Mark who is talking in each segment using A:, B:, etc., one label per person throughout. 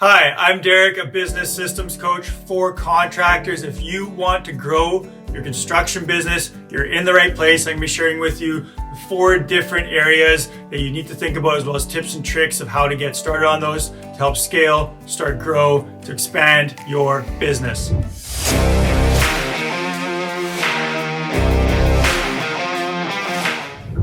A: Hi, I'm Derek, a business systems coach for contractors. If you want to grow your construction business, you're in the right place. I'm going to be sharing with you 4 different areas that you need to think about, as well as tips and tricks of how to get started on those to help scale, start, grow, to expand your business.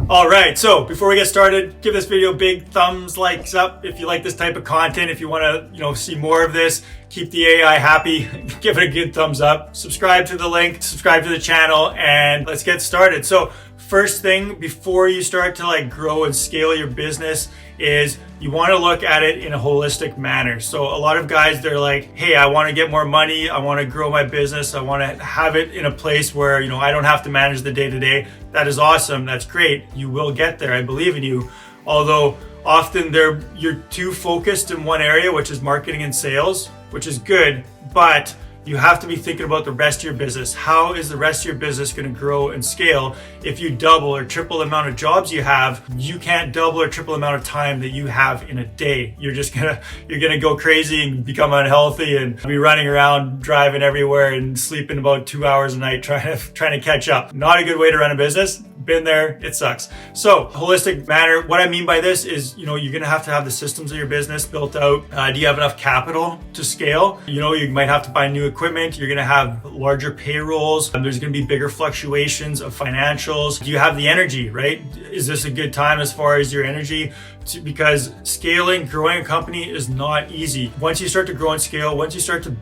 A: All right, so before we get started, give this video a big thumbs up if you like this type of content. If you want to, see more of this, keep the AI happy, give it a good thumbs up. Subscribe to the link, subscribe to the channel, and let's get started. So first thing before you start to grow and scale your business is you want to look at it in a holistic manner. So a lot of guys, they're like, hey, I want to get more money. I want to grow my business. I want to have it in a place where, I don't have to manage the day-to-day. That is awesome. That's great. You will get there. I believe in you. Although often you're too focused in one area, which is marketing and sales, which is good, but you have to be thinking about the rest of your business. How is the rest of your business going to grow and scale? If you double or triple the amount of jobs you have, you can't double or triple the amount of time that you have in a day. You're gonna go crazy and become unhealthy and be running around, driving everywhere and sleeping about 2 hours a night trying to catch up. Not a good way to run a business. Been there, it sucks. So holistic manner, what I mean by this is, you're gonna have to have the systems of your business built out. Do you have enough capital to scale? You might have to buy new equipment. You're gonna have larger payrolls. There's gonna be bigger fluctuations of financials. Do you have the energy, right? Is this a good time as far as your energy? Because growing a company is not easy. Once you start to grow and scale, once you start to,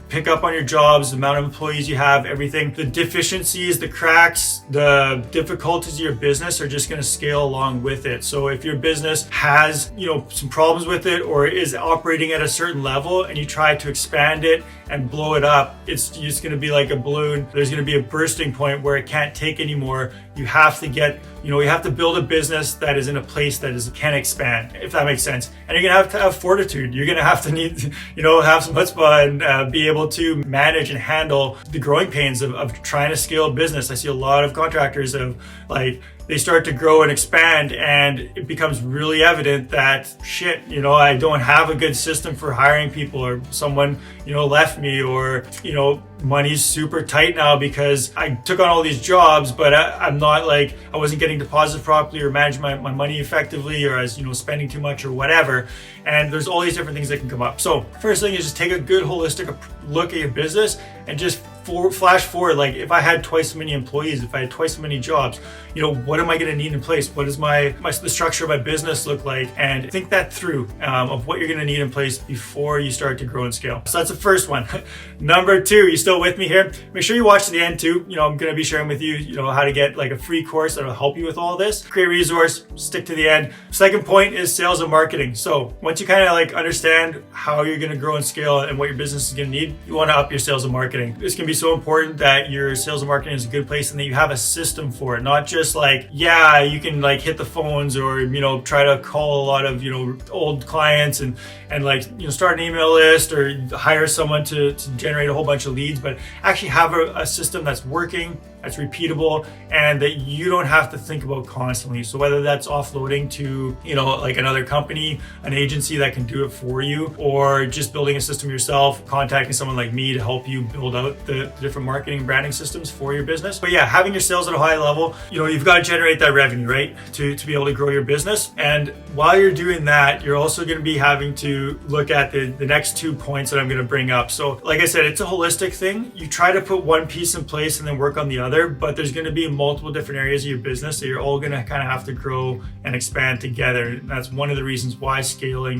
A: pick up on your jobs, the amount of employees you have, everything, the deficiencies, the cracks, the difficulties of your business are just going to scale along with it. So if your business has, some problems with it or is operating at a certain level and you try to expand it and blow it up, it's just going to be like a balloon. There's going to be a bursting point where it can't take anymore. You have to you have to build a business that is in a place that can expand, if that makes sense. And you're going to have fortitude. You're going to have to have some chutzpah and be able to manage and handle the growing pains of trying to scale a business. I see a lot of contractors they start to grow and expand, and it becomes really evident that I don't have a good system for hiring people, or someone, left me, or, money's super tight now because I took on all these jobs, but I'm not I wasn't getting deposited properly or managing my money effectively, or I was, spending too much or whatever. And there's all these different things that can come up. So first thing is just take a good holistic look at your business and just flash forward. If I had twice as many employees, if I had twice as many jobs, what am I going to need in place? What does the structure of my business look like? And think that through of what you're going to need in place before you start to grow and scale. So that's the first one. Number 2, you still with me here? Make sure you watch to the end too. I'm going to be sharing with you, how to get a free course that'll help you with all this. Great resource. Stick to the end. Second point is sales and marketing. So once you kind of understand how you're going to grow and scale and what your business is going to need, you want to up your sales and marketing. This can be so important that your sales and marketing is a good place and that you have a system for it. Not just you can hit the phones or, try to call a lot of, old clients and start an email list or hire someone to generate a whole bunch of leads, but actually have a system that's working, that's repeatable, and that you don't have to think about constantly. So whether that's offloading to, another company, an agency that can do it for you, or just building a system yourself, contacting someone like me to help you build out the different marketing and branding systems for your business. But yeah, having your sales at a high level, you've got to generate that revenue, right? To be able to grow your business. And while you're doing that, you're also going to be having to look at the next 2 points that I'm going to bring up. So like I said, it's a holistic thing. You try to put one piece in place and then work on the other, but there's going to be multiple different areas of your business that you're all going to kind of have to grow and expand together. And that's one of the reasons why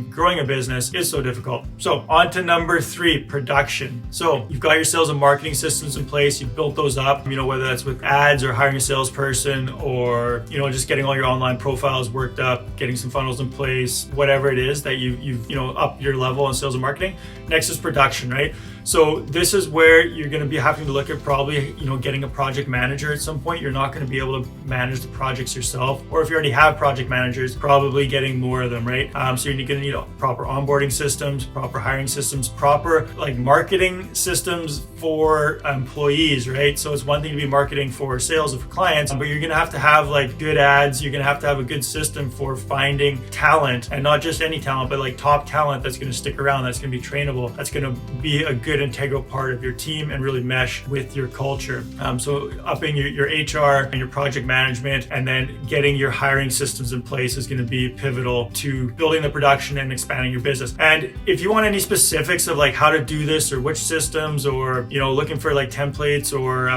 A: growing a business is so difficult. So on to number 3, production. So you've got your sales and marketing systems in place. You've built those up, whether that's with ads or hiring a salesperson or, just getting all your online profiles worked up, getting some funnels in place, whatever it is that you've up your level on sales and marketing. Next is production, right? So this is where you're going to be having to look at probably, getting a project manager at some point. You're not going to be able to manage the projects yourself, or if you already have project managers, probably getting more of them, right? So you're going to need proper onboarding systems, proper hiring systems, proper marketing systems for employees, right? So it's one thing to be marketing for sales or for clients, but you're going to have good ads. You're going to have a good system for finding getting talent, and not just any talent, but like top talent that's going to stick around, that's going to be trainable, that's going to be a good integral part of your team and really mesh with your culture. So upping your HR and your project management, and then getting your hiring systems in place is going to be pivotal to building the production and expanding your business. And if you want any specifics of like how to do this or which systems, or looking for like templates or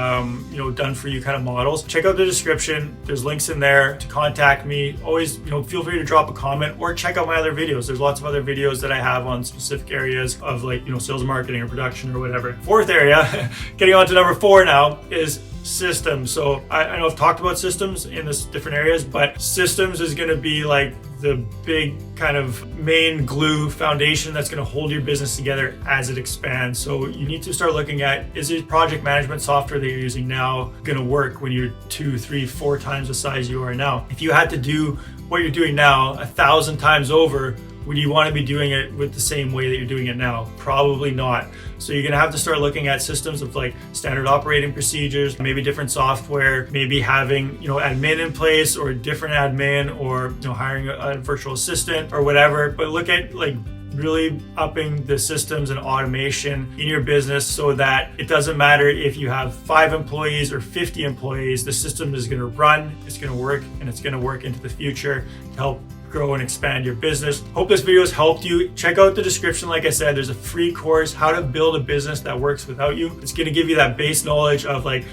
A: done for you kind of models, check out the description. There's links in there to contact me. Always feel free to drop a comment or check out my other videos. There's lots of other videos that I have on specific areas of like sales, marketing, or production or whatever. Fourth area, getting on to number 4 now, is systems. So I know I've talked about systems in this different areas, but systems is going to be like the big kind of main glue foundation that's going to hold your business together as it expands. So you need to start looking at, is the project management software that you're using now going to work when you're 2, 3, 4 times the size you are now? If you had to do what you're doing now 1,000 times over, would you want to be doing it with the same way that you're doing it now? Probably not. So you're going to have to start looking at systems of like standard operating procedures, maybe different software, maybe having, admin in place, or a different admin, or, hiring a virtual assistant or whatever. But look at like really upping the systems and automation in your business so that it doesn't matter if you have 5 employees or 50 employees, the system is going to run, it's going to work, and it's going to work into the future to help grow and expand your business. Hope this video has helped you. Check out the description. Like I said, there's a free course, how to build a business that works without you. It's going to give you that base knowledge of like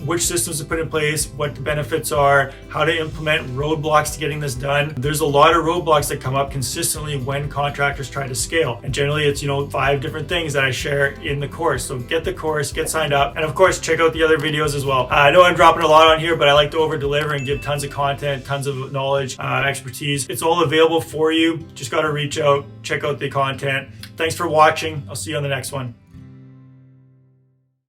A: which systems to put in place, what the benefits are, how to implement roadblocks to getting this done. There's a lot of roadblocks that come up consistently when contractors try to scale. And generally it's, 5 different things that I share in the course. So get the course, get signed up, and of course, check out the other videos as well. I know I'm dropping a lot on here, but I like to over deliver and give tons of content, tons of knowledge, expertise. It's all available for you. Just got to reach out, check out the content. Thanks for watching. I'll see you on the next one.